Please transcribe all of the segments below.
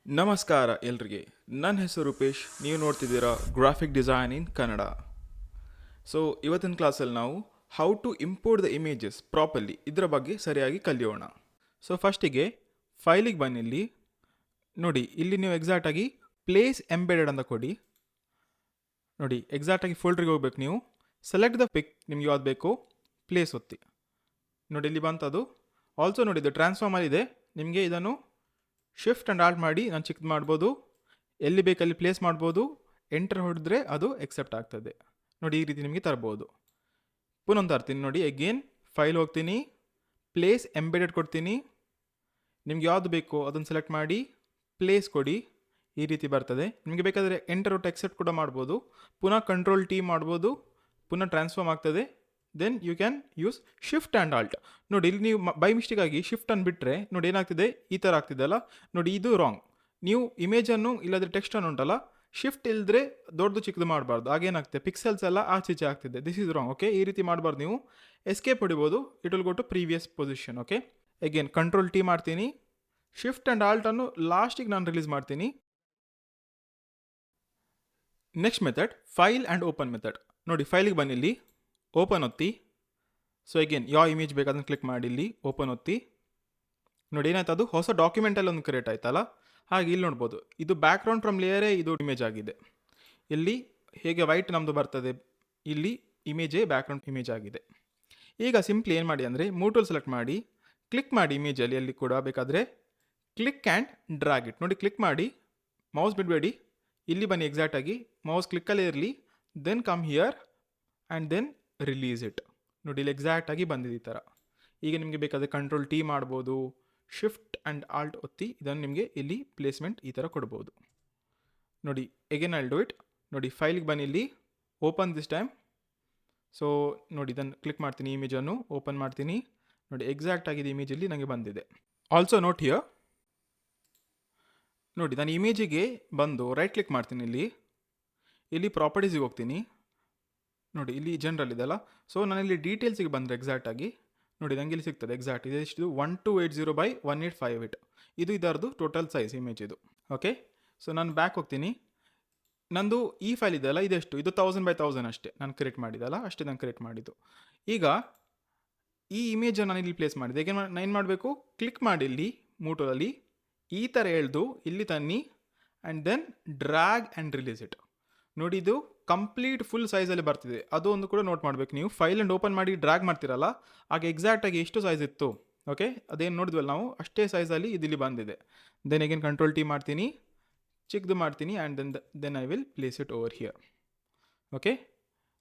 ನಮಸ್ಕಾರ ಎಲ್ರಿಗೆ. ನನ್ನ ಹೆಸರು ರೂಪೇಶ್. ನೀವು ನೋಡ್ತಿದ್ದೀರಾ graphic design in Kannada. So ಇವತ್ತಿನ ಕ್ಲಾಸಲ್ಲಿ ನಾವು how to import the images properly ಇದರ ಬಗ್ಗೆ ಸರಿಯಾಗಿ ಕಲಿಯೋಣ. ಸೊ ಫಸ್ಟಿಗೆ ಫೈಲಿಗೆ ಬನ್ನಿಲ್ಲಿ. ನೋಡಿ, ಇಲ್ಲಿ ನೀವು ಎಕ್ಸಾಕ್ಟಾಗಿ ಪ್ಲೇಸ್ ಎಂಬೆಡೆಡ್ ಅಂತ ಕೊಡಿ. ನೋಡಿ, ಎಕ್ಸಾಕ್ಟಾಗಿ ಫೋಲ್ಡ್ರಿಗೆ ಹೋಗ್ಬೇಕು. ನೀವು ಸೆಲೆಕ್ಟ್ ದ ಪಿಕ್, ನಿಮ್ಗೆ ಯಾವ್ದು ಬೇಕು ಪ್ಲೇಸ್ ಒತ್ತಿ. ನೋಡಿ, ಇಲ್ಲಿ ಬಂತದು. ಆಲ್ಸೋ ನೋಡಿ, ಇದು ಟ್ರಾನ್ಸ್ಫಾರ್ಮರ್ ಇದೆ. ನಿಮಗೆ ಇದನ್ನು ಶಿಫ್ಟ್ ಆ್ಯಂಡ್ ಆಲ್ಟ್ ಮಾಡಿ ನಾನು ಚಿಕ್ಕದು ಮಾಡ್ಬೋದು. ಎಲ್ಲಿ ಬೇಕಲ್ಲಿ ಪ್ಲೇಸ್ ಮಾಡ್ಬೋದು. ಎಂಟರ್ ಹೊಡೆದ್ರೆ ಅದು ಎಕ್ಸೆಪ್ಟ್ ಆಗ್ತದೆ. ನೋಡಿ, ಈ ರೀತಿ ನಿಮಗೆ ತರ್ಬೋದು. ಪುನಃ ತರ್ತೀನಿ. ನೋಡಿ, ಅಗೇನ್ ಫೈಲ್ ಹೋಗ್ತೀನಿ, ಪ್ಲೇಸ್ ಎಂಬೆಡೆಡ್ ಕೊಡ್ತೀನಿ. ನಿಮ್ಗೆ ಯಾವುದು ಬೇಕೋ ಅದನ್ನು ಸೆಲೆಕ್ಟ್ ಮಾಡಿ ಪ್ಲೇಸ್ ಕೊಡಿ. ಈ ರೀತಿ ಬರ್ತದೆ. ನಿಮಗೆ ಬೇಕಾದರೆ ಎಂಟರ್ ಒಟ್ಟು ಎಕ್ಸೆಪ್ಟ್ ಕೂಡ ಮಾಡ್ಬೋದು. ಪುನಃ ಕಂಟ್ರೋಲ್ ಟಿ ಮಾಡ್ಬೋದು. ಪುನಃ ಟ್ರಾನ್ಸ್ಫಾರ್ಮ್ ಆಗ್ತದೆ. Then you can use shift and alt. ನೋಡಿ, ಇಲ್ಲಿ ನೀವು ಬೈ ಮಿಸ್ಟೇಕಾಗಿ ಶಿಫ್ಟ್ ಅನ್ನು ಬಿಟ್ಟರೆ ನೋಡಿ ಏನಾಗ್ತಿದೆ, ಈ ಥರ ಆಗ್ತಿದೆಯಲ್ಲ. ನೋಡಿ, ಇದು ರಾಂಗ್. ನೀವು ಇಮೇಜನ್ನು ಇಲ್ಲಾಂದರೆ ಟೆಕ್ಸ್ಟನ್ನು ಉಂಟಲ್ಲ, ಶಿಫ್ಟ್ ಇಲ್ಲದ್ರೆ ದೊಡ್ಡದು ಚಿಕ್ಕದು ಮಾಡಬಾರ್ದು. ಆಗೇನಾಗ್ತದೆ, ಪಿಕ್ಸೆಲ್ಸ್ ಎಲ್ಲ ಆಚೀಚೆ ಆಗ್ತಿದೆ. This is wrong. ಓಕೆ, ಈ ರೀತಿ ಮಾಡಬಾರ್ದು. ನೀವು ಎಸ್ಕೇಪ್ ಹೊಡಿಬೋದು. It will go to previous position. Okay, again control T ಮಾಡ್ತೀನಿ. ಶಿಫ್ಟ್ ಆ್ಯಂಡ್ ಆಲ್ಟನ್ನು ಲಾಸ್ಟಿಗೆ ನಾನು ರಿಲೀಸ್ ಮಾಡ್ತೀನಿ. Next method file and open method. ನೋಡಿ, ಫೈಲಿಗೆ ಬನ್ನಿಲ್ಲಿ, ಓಪನ್ ಒತ್ತಿ. ಸೊ ಅಗೇನ್ ಯಾವ ಇಮೇಜ್ ಬೇಕಾದನ್ನು ಕ್ಲಿಕ್ ಮಾಡಿ ಇಲ್ಲಿ ಓಪನ್ ಒತ್ತಿ. ನೋಡಿ, ಏನಾಯ್ತು, ಅದು ಹೊಸ ಡಾಕ್ಯುಮೆಂಟಲ್ಲಿ ಒಂದು ಕ್ರಿಯೇಟ್ ಆಯ್ತಲ್ಲ. ಹಾಗೆ ಇಲ್ಲಿ ನೋಡ್ಬೋದು, ಇದು ಬ್ಯಾಕ್ಗ್ರೌಂಡ್ ಫ್ರಮ್ ಲೇಯರೇ ಇದು ಇಮೇಜ್ ಆಗಿದೆ. ಇಲ್ಲಿ ಹೇಗೆ ವೈಟ್ ನಮ್ಮದು ಬರ್ತದೆ, ಇಲ್ಲಿ ಇಮೇಜೇ ಬ್ಯಾಕ್ಗ್ರೌಂಡ್ ಇಮೇಜ್ ಆಗಿದೆ. ಈಗ ಸಿಂಪ್ಲಿ ಏನು ಮಾಡಿ ಅಂದರೆ, ಮೂಟೂಲ್ ಸೆಲೆಕ್ಟ್ ಮಾಡಿ, ಕ್ಲಿಕ್ ಮಾಡಿ ಇಮೇಜಲ್ಲಿ ಎಲ್ಲಿ ಕೂಡ ಬೇಕಾದರೆ ಕ್ಲಿಕ್ ಆ್ಯಂಡ್ ಡ್ರ್ಯಾಗ್ ಇಟ್. ನೋಡಿ, ಕ್ಲಿಕ್ ಮಾಡಿ, ಮೌಸ್ ಬಿಡಬೇಡಿ, ಇಲ್ಲಿ ಬನ್ನಿ. ಎಕ್ಸಾಕ್ಟಾಗಿ ಮೌಸ್ ಕ್ಲಿಕ್ಕಲ್ಲೇ ಇರಲಿ. Then come here and then release it. ನೋಡಿ, ಇಲ್ಲಿ ಎಕ್ಸಾಕ್ಟಾಗಿ ಬಂದಿದೆ ಈ ಥರ. ಈಗ ನಿಮಗೆ ಬೇಕಾದರೆ ಕಂಟ್ರೋಲ್ ಟಿ ಮಾಡ್ಬೋದು. ಶಿಫ್ಟ್ ಆ್ಯಂಡ್ ಆಲ್ಟ್ ಒತ್ತಿ ಇದನ್ನು ನಿಮಗೆ ಇಲ್ಲಿ ಪ್ಲೇಸ್ಮೆಂಟ್ ಈ ಥರ ಕೊಡ್ಬೋದು. ನೋಡಿ, ಎಗೇನ್ ಐಲ್ ಡೂ ಇಟ್. ನೋಡಿ, ಫೈಲಿಗೆ ಬನ್ನಿ, ಇಲ್ಲಿ ಓಪನ್ ದಿಸ್ ಟೈಮ್. ಸೊ ನೋಡಿ, ಇದನ್ನು ಕ್ಲಿಕ್ ಮಾಡ್ತೀನಿ, ಇಮೇಜನ್ನು ಓಪನ್ ಮಾಡ್ತೀನಿ. ನೋಡಿ, ಎಕ್ಸಾಕ್ಟ್ ಆಗಿದೆ ಇಮೇಜಲ್ಲಿ ನನಗೆ ಬಂದಿದೆ. Also note here. ನೋಡಿ, ನಾನು ಇಮೇಜಿಗೆ ಬಂದು ರೈಟ್ ಕ್ಲಿಕ್ ಮಾಡ್ತೀನಿ. ಇಲ್ಲಿ ಪ್ರಾಪರ್ಟೀಸಿಗೆ ಹೋಗ್ತೀನಿ. ನೋಡಿ, ಇಲ್ಲಿ ಜನರಲ್ ಇದೆಲ್ಲ. ಸೊ ನಾನಿಲ್ಲಿ ಡೀಟೇಲ್ಸಿಗೆ ಬಂದರೆ ಎಕ್ಸಾಕ್ಟಾಗಿ ನೋಡಿ, ನನಗೆ ಇಲ್ಲಿ ಸಿಗ್ತದೆ ಎಕ್ಸಾಕ್ಟ್ ಇದೆ ಎಷ್ಟು, 1280 by 1858. ಇದು ಇದರದು ಟೋಟಲ್ ಸೈಜ್ ಇಮೇಜ್ ಇದು. ಓಕೆ, ಸೊ ನಾನು ಬ್ಯಾಕ್ ಹೋಗ್ತೀನಿ. ನಂದು ಈ ಫೈಲ್ ಇದೆಯಲ್ಲ, ಇದೆಷ್ಟು, ಇದು 1000 by 1000 ಅಷ್ಟೇ ನಾನು ಕ್ರಿಯೇಟ್ ಮಾಡಿದ್ದಲ್ಲ, ಅಷ್ಟೇ ನಾನು ಕ್ರಿಯೇಟ್ ಮಾಡಿದ್ದು. ಈಗ ಈ ಇಮೇಜನ್ನು ನಾನು ಇಲ್ಲಿ ಪ್ಲೇಸ್ ಮಾಡಿದೆ. ಈಗ ನಾನು ಏನು ಮಾಡಬೇಕು, ಕ್ಲಿಕ್ ಮಾಡಿ ಇಲ್ಲಿ ಮೂಟೂಲಲ್ಲಿ ಈ ಥರ ಎಳೆದು ಇಲ್ಲಿ ತನ್ನಿ and then drag and release it. ನೋಡಿ, ಇದು ಕಂಪ್ಲೀಟ್ ಫುಲ್ ಸೈಜಲ್ಲಿ ಬರ್ತಿದೆ. ಅದು ಒಂದು ಕೂಡ ನೋಟ್ ಮಾಡಬೇಕು. ನೀವು ಫೈಲ್ ಆ್ಯಂಡ್ ಓಪನ್ ಮಾಡಿ ಡ್ರ್ಯಾಗ್ ಮಾಡ್ತಿರಲ್ಲ, ಆಗ ಎಕ್ಸಾಕ್ಟಾಗಿ ಎಷ್ಟು ಸೈಜ್ ಇತ್ತು, ಓಕೆ, ಅದೇನು ನೋಡಿದ್ವಲ್ಲ ನಾವು, ಅಷ್ಟೇ ಸೈಜಲ್ಲಿ ಇಲ್ಲಿ ಬಂದಿದೆ. ದೆನ್ ಅಗೇನ್ ಕಂಟ್ರೋಲ್ ಟಿ ಮಾಡ್ತೀನಿ, ಚಿಕ್ಕದು ಮಾಡ್ತೀನಿ and then I will place it over here. Okay,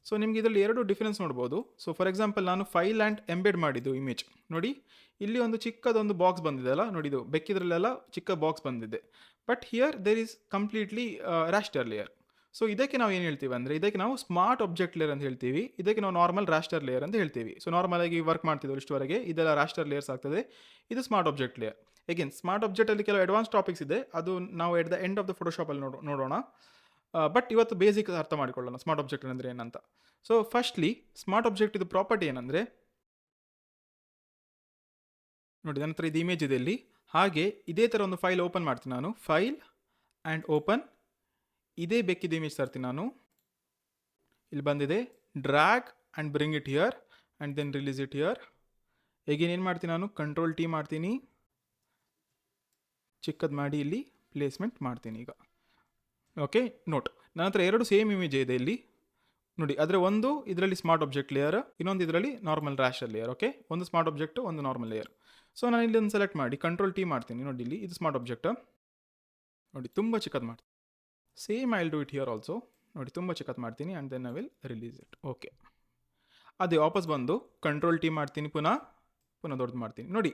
so ನಿಮ್ಗೆ ಇದರಲ್ಲಿ ಎರಡು ಡಿಫರೆನ್ಸ್ ನೋಡ್ಬೋದು. ಸೊ ಫಾರ್ ಎಕ್ಸಾಂಪಲ್, ನಾನು ಫೈಲ್ ಆ್ಯಂಡ್ ಎಂಬೆಡ್ ಮಾಡಿದ್ದು ಇಮೇಜ್. ನೋಡಿ, ಇಲ್ಲಿ ಒಂದು ಚಿಕ್ಕದೊಂದು ಬಾಕ್ಸ್ ಬಂದಿದೆ ಅಲ್ಲ. ನೋಡಿ, ಇದು ಬೆಕ್ಕಿದ್ರಲ್ಲೆಲ್ಲ ಚಿಕ್ಕ ಬಾಕ್ಸ್ ಬಂದಿದೆ. But here there is completely raster layer. So ಇದಕ್ಕೆ ನಾವು ಏನು ಹೇಳ್ತೀವಿ ಅಂದರೆ, ಇದಕ್ಕೆ ನಾವು ಸ್ಮಾರ್ಟ್ ಆಬ್ಜೆಕ್ಟ್ ಲೇಯರ್ ಅಂತ ಹೇಳ್ತೀವಿ. ಇದಕ್ಕೆ ನಾವು ನಾರ್ಮಲ್ ರಾಸ್ಟರ್ ಲೇಯರ್ ಅಂತ ಹೇಳ್ತೀವಿ. ಸೊ ನಾರ್ಮಲಾಗಿ ವರ್ಕ್ ಮಾಡ್ತಿದ್ದೋ ಇಷ್ಟವರೆಗೆ ಇದೆಲ್ಲ ರಾಸ್ಟರ್ ಲೇಯರ್ಸ್ ಆಗ್ತದೆ. ಇದು smart object layer. Again smart ಆಬ್ಜೆಕ್ಟಲ್ಲಿ ಕೆಲವು ಅಡ್ವಾನ್ಸ್ ಟಾಪಿಕ್ಸ್ ಇದೆ, ಅದು ನಾವು at the end of the ಫೋಟೋಶಾಪಲ್ಲಿ ನೋಡೋಣ. ಬಟ್ ಇವತ್ತು ಬೇಸಿಕ್ ಅರ್ಥ ಮಾಡಿಕೊಳ್ಳೋಣ ಸ್ಮಾರ್ಟ್ ಆಬ್ಜೆಕ್ಟ್ ಅಂದರೆ ಏನಂತ. ಸೊ ಫಸ್ಟ್ಲಿ ಸ್ಮಾರ್ಟ್ ಆಬ್ಜೆಕ್ಟ್ ಇದು ಪ್ರಾಪರ್ಟಿ ಏನಂದರೆ, ನೋಡಿ, ನನ್ನ ಹತ್ರ ಇದು ಇಮೇಜ್ ಇದೆ ಇಲ್ಲಿ. ಹಾಗೆ ಇದೇ ಥರ ಒಂದು ಫೈಲ್ ಓಪನ್ ಮಾಡ್ತೀನಿ ನಾನು. ಫೈಲ್ ಆ್ಯಂಡ್ ಓಪನ್, ಇದೇ ಬೇಕಿದ್ದ ಇಮೇಜ್ ತರ್ತೀನಿ ನಾನು. ಇಲ್ಲಿ ಬಂದಿದೆ, drag and bring it here and then release it here. ಈಗೇನು ಏನು ಮಾಡ್ತೀನಿ ನಾನು, ಕಂಟ್ರೋಲ್ ಟಿ ಮಾಡ್ತೀನಿ, ಚಿಕ್ಕದು ಮಾಡಿ ಇಲ್ಲಿ ಪ್ಲೇಸ್ಮೆಂಟ್ ಮಾಡ್ತೀನಿ ಈಗ. ಓಕೆ, ನೋಟ್, ನನ್ನ ಹತ್ರ ಎರಡು ಸೇಮ್ ಇಮೇಜ್ ಇದೆ ಇಲ್ಲಿ. ನೋಡಿ, ಆದರೆ ಒಂದು ಇದರಲ್ಲಿ ಸ್ಮಾರ್ಟ್ ಆಬ್ಜೆಕ್ಟ್ ಲೇಯರ್, ಇನ್ನೊಂದು ಇದರಲ್ಲಿ ನಾರ್ಮಲ್ ರಾಸ್ಟರ್ ಲೇಯರ್. ಓಕೆ, ಒಂದು ಸ್ಮಾರ್ಟ್ ಆಬ್ಜೆಕ್ಟ್, ಒಂದು ನಾರ್ಮಲ್ ಲೇಯರ್. ಸೊ ನಾನು ಇಲ್ಲಿ ಒಂದು ಸೆಲೆಕ್ಟ್ ಮಾಡಿ ಕಂಟ್ರೋಲ್ ಟಿ ಮಾಡ್ತೀನಿ. ನೋಡಿ, ಇಲ್ಲಿ ಇದು ಸ್ಮಾರ್ಟ್ ಆಬ್ಜೆಕ್ಟ್. ನೋಡಿ, ತುಂಬ ಚಿಕ್ಕದು ಮಾಡ್ತೀನಿ. Same I will do it here also. ನೋಡಿ, ತುಂಬ ಚಿಕ್ಕದು ಮಾಡ್ತೀನಿ and then I will release it. Okay, ಅದೇ ವಾಪಸ್ ಬಂದು ಕಂಟ್ರೋಲ್ ಟಿ ಮಾಡ್ತೀನಿ, ಪುನಃ ದೊಡ್ಡದು ಮಾಡ್ತೀನಿ. ನೋಡಿ,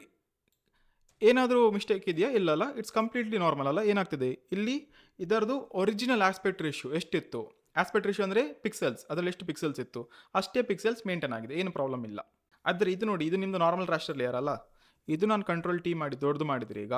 ಏನಾದರೂ ಮಿಸ್ಟೇಕ್ ಇದೆಯಾ? ಇಲ್ಲಲ್ಲ, ಇಟ್ಸ್ ಕಂಪ್ಲೀಟ್ಲಿ ನಾರ್ಮಲ್ ಅಲ್ಲ. ಏನಾಗ್ತದೆ ಇಲ್ಲಿ, ಇದರದು ಒರಿಜಿನಲ್ ಆಸ್ಪೆಕ್ಟ್ ರೇಷಿಯೋ ಎಷ್ಟಿತ್ತು, ಆಸ್ಪೆಕ್ಟ್ ರೇಷಿಯೋ ಅಂದರೆ ಪಿಕ್ಸೆಲ್ಸ್, ಅದರಲ್ಲಿ ಎಷ್ಟು ಪಿಕ್ಸೆಲ್ಸ್ ಇತ್ತು ಅಷ್ಟೇ ಪಿಕ್ಸೆಲ್ಸ್ ಮೇಂಟೈನ್ ಆಗಿದೆ, ಏನು ಪ್ರಾಬ್ಲಮ್ ಇಲ್ಲ. ಆದರೆ ಇದು ನೋಡಿ, ಇದು ನಿಮ್ಮದು ನಾರ್ಮಲ್ ರಾಸ್ಟರ್ ಲೇಯರ್ ಅಲ್ಲ. ಇದು ನಾನು ಕಂಟ್ರೋಲ್ ಟಿ ಮಾಡಿ ದೊಡ್ಡದು ಮಾಡಿದ್ರಿ. ಈಗ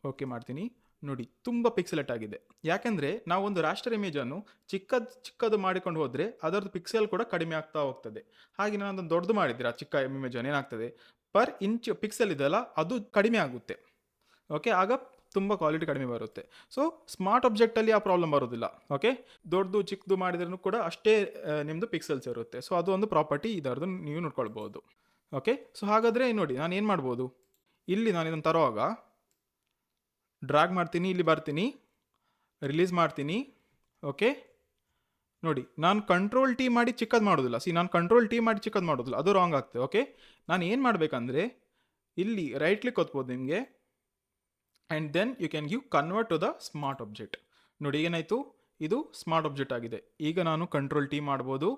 ಓಕೆ ಮಾಡ್ತೀನಿ. ನೋಡಿ, ತುಂಬ ಪಿಕ್ಸೆಲೆಟ್ ಆಗಿದೆ. ಯಾಕೆಂದರೆ ನಾವು ಒಂದು ರಾಸ್ಟರ್ ಇಮೇಜನ್ನು ಚಿಕ್ಕದು ಮಾಡಿಕೊಂಡು ಹೋದರೆ ಅದರದ್ದು ಪಿಕ್ಸೆಲ್ ಕೂಡ ಕಡಿಮೆ ಆಗ್ತಾ ಹೋಗ್ತದೆ. ಹಾಗೆ ನಾನು ಅದನ್ನು ದೊಡ್ಡದು ಮಾಡಿದ್ರೆ ಆ ಚಿಕ್ಕ ಇಮೇಜನ್ನು ಏನಾಗ್ತದೆ, ಪರ್ ಇಂಚ್ ಪಿಕ್ಸೆಲ್ ಇದೆಯಲ್ಲ ಅದು ಕಡಿಮೆ ಆಗುತ್ತೆ. ಓಕೆ, ಆಗ ತುಂಬ ಕ್ವಾಲಿಟಿ ಕಡಿಮೆ ಬರುತ್ತೆ. ಸೊ ಸ್ಮಾರ್ಟ್ ಆಬ್ಜೆಕ್ಟಲ್ಲಿ ಆ ಪ್ರಾಬ್ಲಮ್ ಬರೋದಿಲ್ಲ. ಓಕೆ, ದೊಡ್ಡದು ಚಿಕ್ಕದು ಮಾಡಿದ್ರೂ ಕೂಡ ಅಷ್ಟೇ ನಿಮ್ಮದು ಪಿಕ್ಸೆಲ್ಸ್ ಇರುತ್ತೆ. ಸೊ ಅದು ಒಂದು ಪ್ರಾಪರ್ಟಿ ಇದರದ್ದು ನೀವು ನೋಡ್ಕೊಳ್ಬೋದು. ಓಕೆ, ಸೊ ಹಾಗಾದರೆ ನೋಡಿ ನಾನು ಏನು ಮಾಡ್ಬೋದು, ಇಲ್ಲಿ ನಾನು ಇದನ್ನು ತರುವಾಗ ಡ್ರ್ಯಾಗ್ ಮಾಡ್ತೀನಿ, ಇಲ್ಲಿ ಬರ್ತೀನಿ, ರಿಲೀಸ್ ಮಾಡ್ತೀನಿ. ಓಕೆ ನೋಡಿ, ನಾನು ಕಂಟ್ರೋಲ್ ಟಿ ಮಾಡಿ ಚಿಕ್ಕದು ಮಾಡೋದಿಲ್ಲ. ನಾನು ಕಂಟ್ರೋಲ್ ಟಿ ಮಾಡಿ ಚಿಕ್ಕದು ಮಾಡೋದಿಲ್ಲ, ಅದು ರಾಂಗ್ ಆಗ್ತದೆ. ಓಕೆ, ನಾನು ಏನು ಮಾಡಬೇಕಂದ್ರೆ ಇಲ್ಲಿ ರೈಟ್ ಕ್ಲಿಕ್ ಒತ್ಬೋದು ನಿಮಗೆ, and then you can give convert to the smart object. ನೋಡಿ ಏನಾಯಿತು, ಇದು ಸ್ಮಾರ್ಟ್ ಆಬ್ಜೆಕ್ಟ್ ಆಗಿದೆ. ಈಗ ನಾನು ಕಂಟ್ರೋಲ್ ಟಿ ಮಾಡ್ಬೋದು,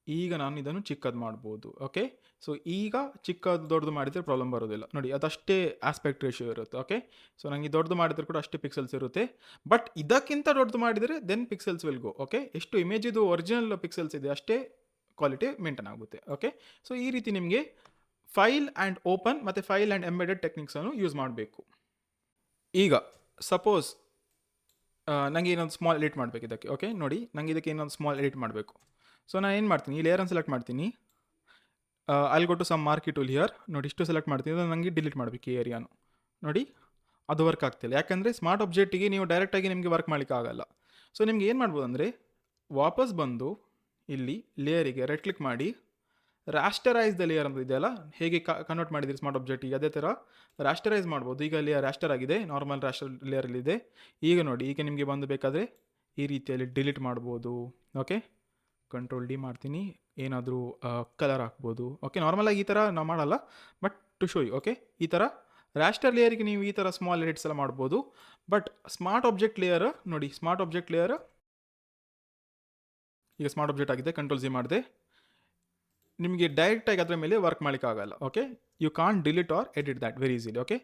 ಈಗ ನಾನು ಇದನ್ನು ಚಿಕ್ಕದು ಮಾಡ್ಬೋದು. ಓಕೆ, ಸೊ ಈಗ ಚಿಕ್ಕದು ದೊಡ್ಡದು ಮಾಡಿದರೆ ಪ್ರಾಬ್ಲಮ್ ಬರೋದಿಲ್ಲ. ನೋಡಿ ಅದಷ್ಟೇ ಆಸ್ಪೆಕ್ಟ್ ರೇಷಿಯೋ ಇರುತ್ತೆ. ಓಕೆ, ಸೊ ನನಗೆ ದೊಡ್ಡದು ಮಾಡಿದರೆ ಕೂಡ ಅಷ್ಟೇ ಪಿಕ್ಸೆಲ್ಸ್ ಇರುತ್ತೆ. ಬಟ್ ಇದಕ್ಕಿಂತ ದೊಡ್ಡದು ಮಾಡಿದರೆ then pixels will go. Okay, ಎಷ್ಟು ಇಮೇಜಿದು ಒರಿಜಿನಲ್ ಪಿಕ್ಸೆಲ್ಸ್ ಇದೆ ಅಷ್ಟೇ ಕ್ವಾಲಿಟಿ ಮೇಂಟೈನ್ ಆಗುತ್ತೆ. ಓಕೆ, ಸೊ ಈ ರೀತಿ ನಿಮಗೆ ಫೈಲ್ ಆ್ಯಂಡ್ ಓಪನ್ ಮತ್ತು ಫೈಲ್ ಆ್ಯಂಡ್ ಎಂಬೆಡೆಡ್ ಟೆಕ್ನಿಕ್ಸನ್ನು ಯೂಸ್ ಮಾಡಬೇಕು. ಈಗ ಸಪೋಸ್ ನನಗೆ ಇನ್ನೊಂದು ಸ್ಮಾಲ್ ಎಡಿಟ್ ಮಾಡಬೇಕು ಇದಕ್ಕೆ. ಓಕೆ ನೋಡಿ, ನನಗೆ ಇದಕ್ಕೆ ಇನ್ನೊಂದು ಸ್ಮಾಲ್ ಎಡಿಟ್ ಮಾಡಬೇಕು. ಸೊ ನಾನು ಏನು ಮಾಡ್ತೀನಿ, ಈ ಲೇಯರನ್ನು ಸೆಲೆಕ್ಟ್ ಮಾಡ್ತೀನಿ, I'll go to some marquee tool here. ನೋಡಿ ಇಷ್ಟು ಸೆಲೆಕ್ಟ್ ಮಾಡ್ತೀನಿ, ಅದು ನನಗೆ ಡಿಲೀಟ್ ಮಾಡಬೇಕು ಈ ಏರಿಯಾನು. ನೋಡಿ ಅದು ವರ್ಕ್ ಆಗ್ತಿಲ್ಲ, ಯಾಕಂದರೆ ಸ್ಮಾರ್ಟ್ ಆಬ್ಜೆಕ್ಟಿಗೆ ನೀವು ಡೈರೆಕ್ಟಾಗಿ ನಿಮಗೆ ವರ್ಕ್ ಮಾಡಲಿಕ್ಕೆ ಆಗಲ್ಲ. ಸೊ ನಿಮ್ಗೆ ಏನು ಮಾಡ್ಬೋದು ಅಂದರೆ, ವಾಪಸ್ ಬಂದು ಇಲ್ಲಿ ಲೇಯರಿಗೆ ರೈಟ್ ಕ್ಲಿಕ್ ಮಾಡಿ, ರಾಸ್ಟರೈಸ್ ದ ಲೇಯರ್ ಅಂತ ಇದೆಯಲ್ಲ, ಹೇಗೆ ಕನ್ವರ್ಟ್ ಮಾಡಿದ್ದೀರಿ ಸ್ಮಾರ್ಟ್ ಆಬ್ಜೆಕ್ಟಿಗೆ ಅದೇ ಥರ ರಾಸ್ಟರೈಸ್ ಮಾಡ್ಬೋದು. ಈಗ ಲೇಯರ್ ರಾಸ್ಟರ್ ಆಗಿದೆ, ನಾರ್ಮಲ್ ರಾಸ್ಟರ್ ಲೇಯರಲ್ಲಿದೆ. ಈಗ ನೋಡಿ, ಈಗ ನಿಮಗೆ ಬಂದು ಬೇಕಾದರೆ ಈ ರೀತಿಯಲ್ಲಿ ಡಿಲೀಟ್ ಮಾಡ್ಬೋದು. ಓಕೆ, ಕಂಟ್ರೋಲ್ ಡಿ ಮಾಡ್ತೀನಿ, ಏನಾದರೂ ಕಲರ್ ಹಾಕ್ಬೋದು. ಓಕೆ, ನಾರ್ಮಲಾಗಿ ಈ ಥರ ನಾವು ಮಾಡಲ್ಲ, but to show you. Okay, ಈ ಥರ ರಾಸ್ಟರ್ ಲೇಯರಿಗೆ ನೀವು ಈ ಥರ ಸ್ಮಾಲ್ ಎಡಿಟ್ಸ್ ಎಲ್ಲ ಮಾಡ್ಬೋದು. ಬಟ್ ಸ್ಮಾರ್ಟ್ ಆಬ್ಜೆಕ್ಟ್ ಲೇಯರ್ ನೋಡಿ, ಸ್ಮಾರ್ಟ್ ಆಬ್ಜೆಕ್ಟ್ ಲೇಯರ್ ಈಗ ಸ್ಮಾರ್ಟ್ ಆಬ್ಜೆಕ್ಟ್ ಆಗಿದೆ, ಕಂಟ್ರೋಲ್ ಸಿ ಮಾಡಿದೆ, ನಿಮಗೆ ಡೈರೆಕ್ಟಾಗಿ ಅದರ ಮೇಲೆ ವರ್ಕ್ ಮಾಡಲಿಕ್ಕೆ ಆಗಲ್ಲ. Okay, you can't delete or edit that very easily. Okay,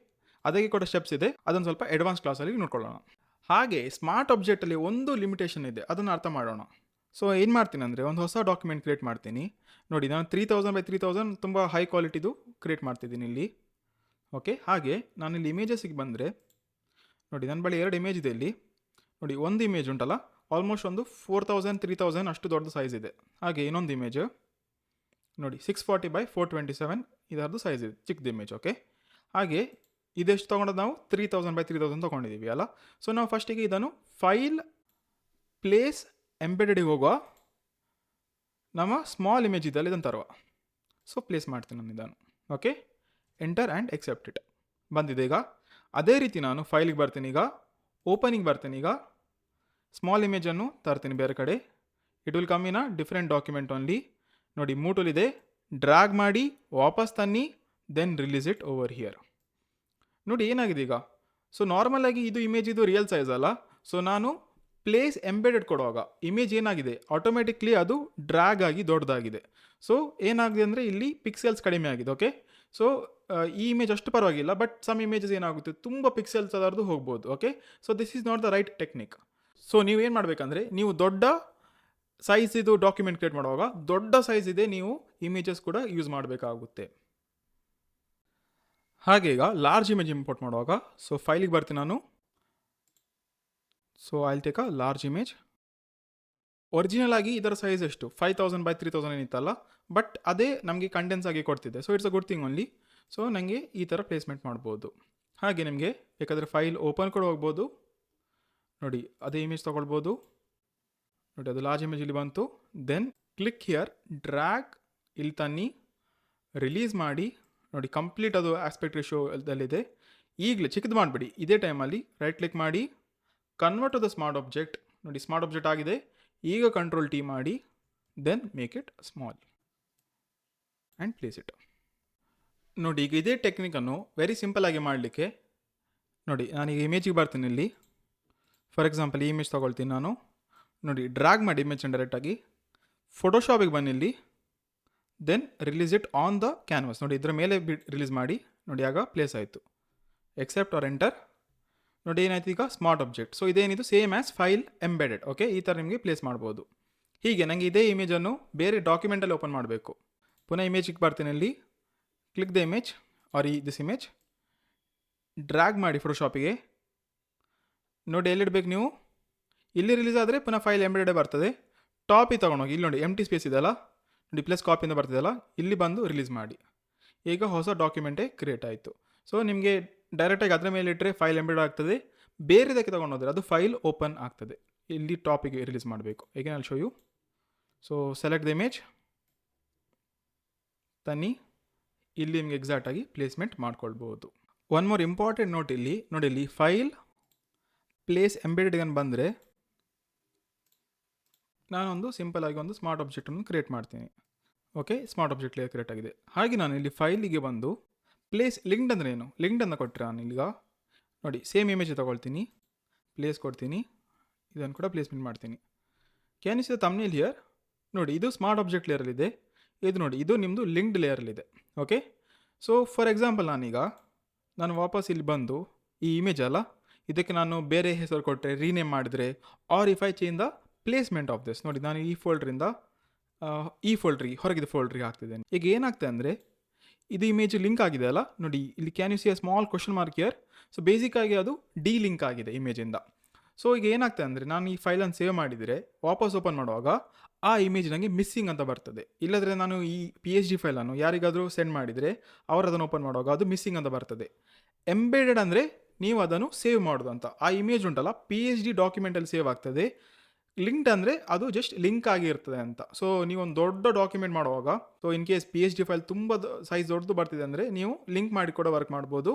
ಅದಕ್ಕೆ ಕೂಡ ಸ್ಟೆಪ್ಸ್ ಇದೆ, ಅದನ್ನು ಸ್ವಲ್ಪ ಅಡ್ವಾನ್ಸ್ ಕ್ಲಾಸಲ್ಲಿ ನೋಡ್ಕೊಳ್ಳೋಣ. ಹಾಗೆ ಸ್ಮಾರ್ಟ್ ಆಬ್ಜೆಕ್ಟಲ್ಲಿ ಒಂದು ಲಿಮಿಟೇಷನ್ ಇದೆ, ಅದನ್ನು ಅರ್ಥ ಮಾಡೋಣ. ಸೊ ಏನು ಮಾಡ್ತೀನಿ ಅಂದರೆ, ಒಂದು ಹೊಸ ಡಾಕ್ಯುಮೆಂಟ್ ಕ್ರಿಯೇಟ್ ಮಾಡ್ತೀನಿ. ನೋಡಿ ನಾನು 3000x3000 ತುಂಬ ಹೈ ಕ್ವಾಲಿಟಿದು ಕ್ರಿಯೇಟ್ ಮಾಡ್ತಿದ್ದೀನಿ ಇಲ್ಲಿ. ಓಕೆ, ಹಾಗೆ ನಾನು ಇಲ್ಲಿ ಇಮೇಜಸ್ಸಿಗೆ ಬಂದರೆ ನೋಡಿ, ನನ್ನ ಬಳಿ 2 ಇಮೇಜ್ ಇದೆ ಇಲ್ಲಿ. ನೋಡಿ ಒಂದು ಇಮೇಜ್ ಉಂಟಲ್ಲ, ಆಲ್ಮೋಸ್ಟ್ ಒಂದು 4000-3000 ಅಷ್ಟು ದೊಡ್ಡ ಸೈಜ್ ಇದೆ. ಹಾಗೆ ಇನ್ನೊಂದು ಇಮೇಜ್ ನೋಡಿ 640x427 ಇದರದ್ದು ಸೈಜ್ ಇದೆ, ಚಿಕ್ಕದು ಇಮೇಜ್. ಓಕೆ, ಹಾಗೆ ಇದೆಷ್ಟು ತೊಗೊಂಡದ್ದು ನಾವು 3000x3000 ತೊಗೊಂಡಿದ್ದೀವಿ ಅಲ್ಲ. ಸೊ ನಾವು ಫಸ್ಟಿಗೆ ಇದನ್ನು ಫೈಲ್ ಪ್ಲೇಸ್ ಎಂಬೆಡೆಡಿಗೆ ಹೋಗುವ, ನಮ್ಮ ಸ್ಮಾಲ್ ಇಮೇಜ್ ಇದೆಲ್ಲ ಇದನ್ನು ತರುವ. ಸೊ ಪ್ಲೇಸ್ ಮಾಡ್ತೀನಿ ನಾನು ಇದನ್ನು. Okay, enter and accept it ಬಂದಿದೆ. ಈಗ ಅದೇ ರೀತಿ ನಾನು ಫೈಲಿಗೆ ಬರ್ತೀನಿ, ಈಗ ಓಪನಿಂಗ್ ಬರ್ತೀನಿ, ಈಗ ಸ್ಮಾಲ್ ಇಮೇಜನ್ನು ತರ್ತೀನಿ ಬೇರೆ ಕಡೆ. It will come in a different document only. ನೋಡಿ ಮೂಟೂಲ್ ಇದೆ, ಡ್ರ್ಯಾಗ್ ಮಾಡಿ ವಾಪಸ್ ತನ್ನಿ, then release it over here. ನೋಡಿ ಏನಾಗಿದೆ ಈಗ. ಸೊ ನಾರ್ಮಲಾಗಿ ಇದು ಇಮೇಜ್ ಇದು ರಿಯಲ್ ಸೈಜ್ ಅಲ್ಲ. ಸೊ ನಾನು ಪ್ಲೇಸ್ ಎಂಬೆಡೆಡ್ ಕೊಡುವಾಗ ಇಮೇಜ್ ಏನಾಗಿದೆ, ಆಟೋಮೆಟಿಕ್ಲಿ ಅದು ಡ್ರ್ಯಾಗ್ ಆಗಿ ದೊಡ್ಡದಾಗಿದೆ. ಸೊ ಏನಾಗಿದೆ ಅಂದರೆ ಇಲ್ಲಿ ಪಿಕ್ಸೆಲ್ಸ್ ಕಡಿಮೆ ಆಗಿದೆ. ಓಕೆ, ಸೊ ಈ ಇಮೇಜ್ ಅಷ್ಟು ಪರವಾಗಿಲ್ಲ, ಬಟ್ ಸಮ್ ಇಮೇಜಸ್ ಏನಾಗುತ್ತೆ ತುಂಬ ಪಿಕ್ಸೆಲ್ಸ್ ಅದರದ್ದು ಹೋಗ್ಬೋದು. Okay, so this is not the right technique. So ನೀವು ಏನು ಮಾಡಬೇಕಂದ್ರೆ, ನೀವು ದೊಡ್ಡ ಸೈಜ್ ಇದು ಡಾಕ್ಯುಮೆಂಟ್ ಕ್ರಿಯೇಟ್ ಮಾಡುವಾಗ ದೊಡ್ಡ ಸೈಜ್ ಇದೆ ನೀವು ಇಮೇಜಸ್ ಕೂಡ ಯೂಸ್ ಮಾಡಬೇಕಾಗುತ್ತೆ. ಹಾಗೆ ಈಗ ಲಾರ್ಜ್ ಇಮೇಜ್ ಇಂಪೋರ್ಟ್ ಮಾಡುವಾಗ, ಸೊ ಫೈಲಿಗೆ ಬರ್ತೀನಿ ನಾನು. So I'll take a large image. Original ಆಗಿ ಇದರ ಸೈಜ್ ಎಷ್ಟು 5000x3000 ಏನಿತ್ತಲ್ಲ, ಬಟ್ ಅದೇ ನಮಗೆ ಕಂಡೆನ್ಸ್ ಆಗಿ ಕೊಡ್ತಿದೆ. So it's a good thing only. So ನನಗೆ ಈ ಥರ ಪ್ಲೇಸ್ಮೆಂಟ್ ಮಾಡ್ಬೋದು. ಹಾಗೆ ನಿಮಗೆ ಬೇಕಾದರೆ ಫೈಲ್ ಓಪನ್ ಕೂಡ ಹೋಗ್ಬೋದು. ನೋಡಿ ಅದೇ ಇಮೇಜ್ ತೊಗೊಳ್ಬೋದು. ನೋಡಿ ಅದು ಲಾರ್ಜ್ ಇಮೇಜ್ ಇಲ್ಲಿ ಬಂತು. ದೆನ್ ಕ್ಲಿಕ್ ಹಿಯರ್, ಡ್ರ್ಯಾಗ್ ಇಲ್ಲಿ ತನ್ನಿ, ರಿಲೀಸ್ ಮಾಡಿ. ನೋಡಿ ಕಂಪ್ಲೀಟ್ ಅದು ಆಸ್ಪೆಕ್ಟ್ ರೇಷಿಯೋದಲ್ಲಿದೆ. ಈಗಲೇ ಚಿಕ್ಕದು ಮಾಡಿಬಿಡಿ. ಇದೇ ಟೈಮಲ್ಲಿ ರೈಟ್ ಕ್ಲಿಕ್ ಮಾಡಿ, convert to the smart object. ನೋಡಿ ಸ್ಮಾರ್ಟ್ ಆಬ್ಜೆಕ್ಟ್ ಆಗಿದೆ. ಈಗ ಕಂಟ್ರೋಲ್ ಟಿ ಮಾಡಿ, then make it small and place it. ನೋಡಿ ಈಗ ಇದೇ ಟೆಕ್ನಿಕನ್ನು ವೆರಿ ಸಿಂಪಲ್ ಆಗಿ ಮಾಡಲಿಕ್ಕೆ, ನೋಡಿ ನಾನೀಗ ಇಮೇಜಿಗೆ ಬರ್ತೀನಿ ಇಲ್ಲಿ. ಫಾರ್ ಎಕ್ಸಾಂಪಲ್ ಈ ಇಮೇಜ್ ತೊಗೊಳ್ತೀನಿ ನಾನು. ನೋಡಿ ಡ್ರ್ಯಾಗ್ ಮಾಡಿ ಇಮೇಜ್ ಡೈರೆಕ್ಟಾಗಿ ಫೋಟೋಶಾಪಿಗೆ ಬನ್ನಿ ಇಲ್ಲಿ. Then release it on the canvas. ನೋಡಿ ಇದರ ಮೇಲೆ ರಿಲೀಸ್ ಮಾಡಿ. ನೋಡಿ ಆಗ ಪ್ಲೇಸ್ ಆಯಿತು. Accept or enter. ನೋಡಿ ಏನಾಯ್ತು ಈಗ ಸ್ಮಾರ್ಟ್ ಆಬ್ಜೆಕ್ಟ್. ಸೊ ಇದೇನಿದು same as file embedded. Okay, ಈ ಥರ ನಿಮಗೆ ಪ್ಲೇಸ್ ಮಾಡ್ಬೋದು. ಹೀಗೆ ನನಗೆ ಇದೇ ಇಮೇಜನ್ನು ಬೇರೆ ಡಾಕ್ಯುಮೆಂಟಲ್ಲಿ ಓಪನ್ ಮಾಡಬೇಕು. ಪುನಃ ಇಮೇಜಿಗೆ ಬರ್ತೀನಿ ಇಲ್ಲಿ. Click the image or this image, drag ಮಾಡಿ ಫೋಟೋಶಾಪಿಗೆ. ನೋಡಿ ಎಲ್ಲಿಡಬೇಕು ನೀವು, ಇಲ್ಲಿ ರಿಲೀಸ್ ಆದರೆ ಪುನಃ ಫೈಲ್ ಎಂಬೆಡೆಡ್ ಬರ್ತದೆ. ಟಾಪಿಗೆ ತೊಗೊಂಡೋಗಿ ಇಲ್ಲಿ ನೋಡಿ ಎಂಟಿ ಸ್ಪೇಸ್ ಇದೆಯಲ್ಲ, ನೋಡಿ ಪ್ಲಸ್ ಕಾಪಿಯಿಂದ ಬರ್ತಿದೆಯಲ್ಲ, ಇಲ್ಲಿ ಬಂದು ರಿಲೀಸ್ ಮಾಡಿ. ಈಗ ಹೊಸ ಡಾಕ್ಯುಮೆಂಟೇ ಕ್ರಿಯೇಟ್ ಆಯಿತು. ಸೊ ನಿಮಗೆ ಡೈರೆಕ್ಟಾಗಿ ಅದರ ಮೇಲೆ ಇಟ್ಟರೆ ಫೈಲ್ ಎಂಬೆಡ್ ಆಗ್ತದೆ. ಬೇರೆದಕ್ಕೆ ತೊಗೊಂಡೋದ್ರೆ ಅದು ಫೈಲ್ ಓಪನ್ ಆಗ್ತದೆ. ಇಲ್ಲಿ ಟಾಪಿಗೆ ರಿಲೀಸ್ ಮಾಡಬೇಕು. ಈಗ ನಾನು show you. So select the image, ತನ್ನಿ, ಇಲ್ಲಿ ನಿಮಗೆ ಎಕ್ಸಾಕ್ಟಾಗಿ ಪ್ಲೇಸ್ಮೆಂಟ್ ಮಾಡ್ಕೊಳ್ಬೋದು. ಒನ್ ಮೋರ್ ಇಂಪಾರ್ಟೆಂಟ್ ನೋಟ್ ಇಲ್ಲಿ ನೋಡಿ, ಇಲ್ಲಿ ಫೈಲ್ ಪ್ಲೇಸ್ ಎಂಬೆಡೆಡ್ಗನ್ನು ಬಂದರೆ ನಾನೊಂದು ಸಿಂಪಲ್ ಆಗಿ ಒಂದು ಸ್ಮಾರ್ಟ್ ಆಬ್ಜೆಕ್ಟನ್ನು ಕ್ರಿಯೇಟ್ ಮಾಡ್ತೀನಿ. Okay, smart object layer create ಆಗಿದೆ. ಹಾಗೆ ನಾನು ಇಲ್ಲಿ ಫೈಲಿಗೆ ಬಂದು ಪ್ಲೇಸ್ ಲಿಂಕ್ಡ್ ಅಂದರೆ ಏನು, ಲಿಂಕ್ಡನ್ನು ಕೊಟ್ಟರೆ ನಾನು ಈಗ ನೋಡಿ ಸೇಮ್ ಇಮೇಜ್ ತೊಗೊಳ್ತೀನಿ, ಪ್ಲೇಸ್ ಕೊಡ್ತೀನಿ, ಇದನ್ನು ಕೂಡ ಪ್ಲೇಸ್ಮೆಂಟ್ ಮಾಡ್ತೀನಿ. Can you see the thumbnail here? ನೋಡಿ ಇದು ಸ್ಮಾರ್ಟ್ ಆಬ್ಜೆಕ್ಟ್ ಲೇಯರಲ್ಲಿದೆ, ಇದು ನೋಡಿ ಇದು ನಿಮ್ಮದು ಲಿಂಕ್ಡ್ ಲೇಯರಲ್ಲಿದೆ. ಓಕೆ, ಸೊ ಫಾರ್ ಎಕ್ಸಾಂಪಲ್ ನಾನು ವಾಪಸ್ ಇಲ್ಲಿ ಬಂದು ಈ ಇಮೇಜ್ ಅಲ್ಲ, ಇದಕ್ಕೆ ನಾನು ಬೇರೆ ಹೆಸರು ಕೊಟ್ಟರೆ, ರೀನೇಮ್ ಮಾಡಿದರೆ, or if I change the placement of this, ನೋಡಿ ನಾನು ಈ ಫೋಲ್ಡ್ರಿಂದ ಈ ಫೋಲ್ಡ್ರಿಗೆ ಹೊರಗಿದ ಫೋಲ್ಡ್ರಿಗೆ ಹಾಕ್ತಿದ್ದೇನೆ. ಈಗ ಏನಾಗ್ತದೆ ಅಂದರೆ ಇದು ಇಮೇಜ್ ಲಿಂಕ್ ಆಗಿದೆ ಅಲ್ಲ, ನೋಡಿ ಇಲ್ಲಿ can you see a small question mark here. So ಬೇಸಿಕ್ಕಾಗಿ ಅದು ಡಿ ಲಿಂಕ್ ಆಗಿದೆ ಇಮೇಜಿಂದ. ಸೊ ಈಗ ಏನಾಗ್ತದೆ ಅಂದರೆ ನಾನು ಈ ಫೈಲನ್ನು ಸೇವ್ ಮಾಡಿದರೆ ವಾಪಸ್ ಓಪನ್ ಮಾಡುವಾಗ ಆ ಇಮೇಜ್ ನನಗೆ ಮಿಸ್ಸಿಂಗ್ ಅಂತ ಬರ್ತದೆ. ಇಲ್ಲದ್ರೆ ನಾನು ಈ PHD ಫೈಲನ್ನು ಯಾರಿಗಾದರೂ ಸೆಂಡ್ ಮಾಡಿದರೆ ಅವರು ಅದನ್ನು ಓಪನ್ ಮಾಡುವಾಗ ಅದು ಮಿಸ್ಸಿಂಗ್ ಅಂತ ಬರ್ತದೆ. ಎಂಬೆಡೆಡ್ ಅಂದರೆ ನೀವು ಅದನ್ನು ಸೇವ್ ಮಾಡೋದು ಅಂತ. ಆ ಇಮೇಜ್ ಉಂಟಲ್ಲ PHD ಡಾಕ್ಯುಮೆಂಟಲ್ಲಿ ಸೇವ್ ಆಗ್ತದೆ. ಲಿಂಕ್ಡ್ ಅಂದರೆ ಅದು ಜಸ್ಟ್ ಲಿಂಕ್ ಆಗಿರ್ತದೆ ಅಂತ. ಸೊ ನೀವೊಂದು ದೊಡ್ಡ ಡಾಕ್ಯುಮೆಂಟ್ ಮಾಡುವಾಗ, so in case PHD file ತುಂಬ ಸೈಜ್ ದೊಡ್ಡದು ಬರ್ತಿದೆ ಅಂದರೆ ನೀವು ಲಿಂಕ್ ಮಾಡಿ ಕೂಡ ವರ್ಕ್ ಮಾಡ್ಬೋದು.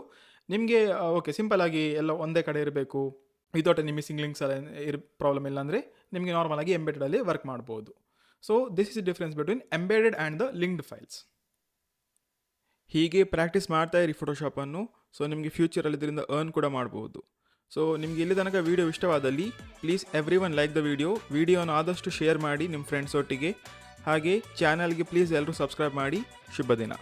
ನಿಮಗೆ ಓಕೆ ಸಿಂಪಲ್ ಆಗಿ ಎಲ್ಲ ಒಂದೇ ಕಡೆ ಇರಬೇಕು, ವಿತೌಟ್ ಎನಿ ಮಿಸ್ಸಿಂಗ್ ಲಿಂಕ್ಸ್ ಎಲ್ಲ ಪ್ರಾಬ್ಲಮ್ ಇಲ್ಲ ಅಂದರೆ ನಿಮಗೆ ನಾರ್ಮಲ್ ಆಗಿ ಎಂಬೆಡೆಡಲ್ಲಿ ವರ್ಕ್ ಮಾಡ್ಬೋದು. So this is the difference between embedded and the linked files. ಹೀಗೆ ಪ್ರಾಕ್ಟೀಸ್ ಮಾಡ್ತಾ ಇರಿ ಫೋಟೋಶಾಪನ್ನು. ಸೊ ನಿಮಗೆ ಫ್ಯೂಚರಲ್ಲಿ ಇದರಿಂದ ಅರ್ನ್ ಕೂಡ ಮಾಡ್ಬೋದು. ಸೊ ನಿಮಗೆ ಇಲ್ಲಿ ತನಕ ವೀಡಿಯೋ ಇಷ್ಟವಾದಲ್ಲಿ ಪ್ಲೀಸ್ ಎವ್ರಿವನ್ ಲೈಕ್ ದ ವಿಡಿಯೋನ ಆದಷ್ಟು ಶೇರ್ ಮಾಡಿ ನಿಮ್ಮ ಫ್ರೆಂಡ್ಸ್ ಒಟ್ಟಿಗೆ. ಹಾಗೆ ಚಾನಲ್ಗೆ ಪ್ಲೀಸ್ ಎಲ್ಲರೂ ಸಬ್ಸ್ಕ್ರೈಬ್ ಮಾಡಿ. ಶುಭ ದಿನ.